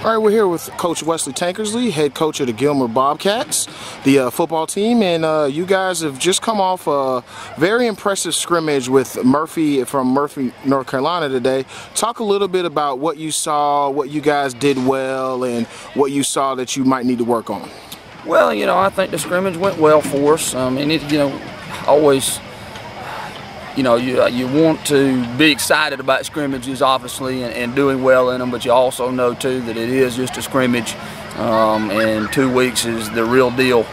All right, we're here with Coach Wesley Tankersley, head coach of the Gilmer Bobcats, the football team, and you guys have just come off a very impressive scrimmage with Murphy from Murphy, North Carolina today. Talk a little bit about what you saw, what you guys did well, and what you saw that you might need to work on. Well, I think the scrimmage went well for us. Always, you want to be excited about scrimmages, obviously, and doing well in them, but you also know, too, that it is just a scrimmage, and 2 weeks is the real deal.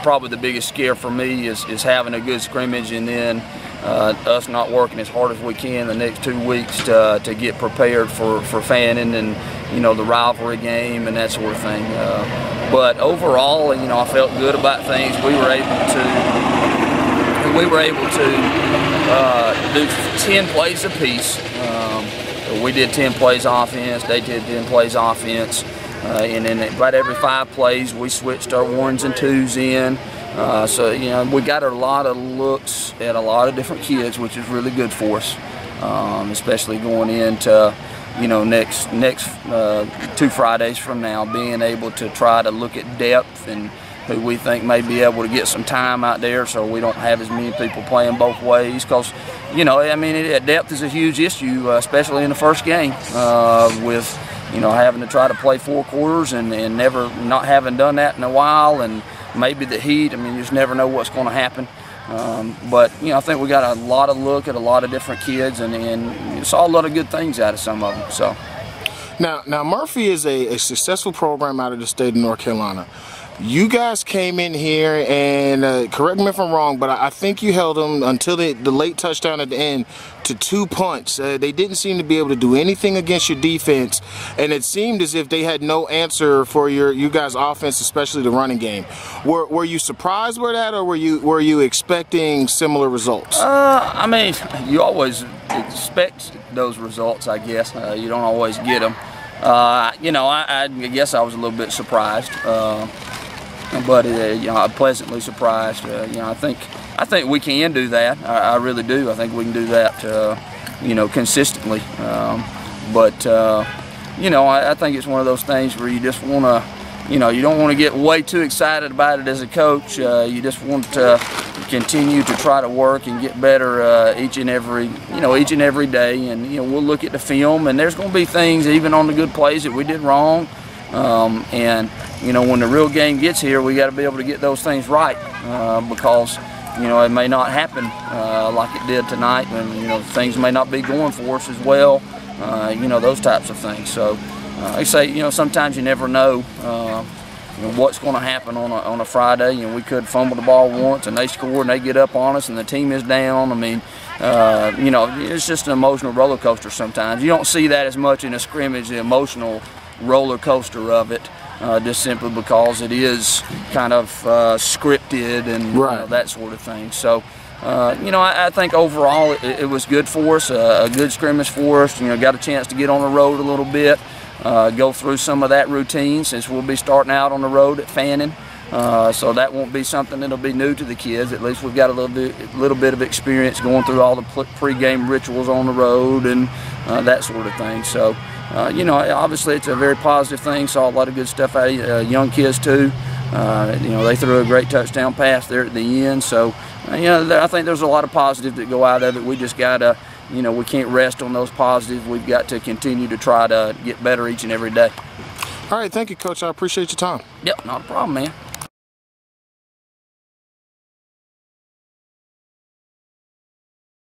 Probably the biggest scare for me is having a good scrimmage and then us not working as hard as we can the next 2 weeks to get prepared for FYN and the rivalry game and that sort of thing. But overall, I felt good about things. We were able to do 10 plays apiece. We did 10 plays offense. They did 10 plays offense. And then about every 5 plays, we switched our 1s and 2s in. We got a lot of looks at a lot of different kids, which is really good for us, especially going into next 2 Fridays from now, being able to try to look at depth and who we think may be able to get some time out there, so we don't have as many people playing both ways. Because depth is a huge issue, especially in the first game, with having to try to play 4 quarters and never not having done that in a while, and maybe the heat. You just never know what's going to happen. But I think we got a lot of look at a lot of different kids, and saw a lot of good things out of some of them. So now Murphy is a successful program out of the state of North Carolina. You guys came in here and, correct me if I'm wrong, but I think you held them until the late touchdown at the end to 2 punts. They didn't seem to be able to do anything against your defense, and it seemed as if they had no answer for you guys' offense, especially the running game. Were you surprised with that, or were you expecting similar results? You always expect those results, I guess. You don't always get them. I guess I was a little bit surprised. But I'm pleasantly surprised. I think we can do that. I really do. I think we can do that, consistently. I think it's one of those things where you just want to, you don't want to get way too excited about it as a coach. You just want to continue to try to work and get better each and every day. And we'll look at the film, and there's going to be things even on the good plays that we did wrong. When the real game gets here, we got to be able to get those things right, because it may not happen like it did tonight, and things may not be going for us as well, those types of things. So I say, sometimes you never know what's going to happen on a Friday. We could fumble the ball once and they score and they get up on us and the team is down. It's just an emotional roller coaster sometimes. You don't see that as much in a scrimmage, the emotional roller coaster of it, just simply because it is kind of scripted and that sort of thing. So I think overall it was good for us, a good scrimmage for us. Got a chance to get on the road a little bit, go through some of that routine, since we'll be starting out on the road at FYN. So that won't be something that'll be new to the kids. At least we've got a little bit of experience going through all the pre-game rituals on the road and that sort of thing. So obviously it's a very positive thing. Saw a lot of good stuff out of young kids too. They threw a great touchdown pass there at the end. So I think there's a lot of positives that go out of it. We just gotta, we can't rest on those positives. We've got to continue to try to get better each and every day. All right, thank you, Coach. I appreciate your time. Yep, not a problem, man.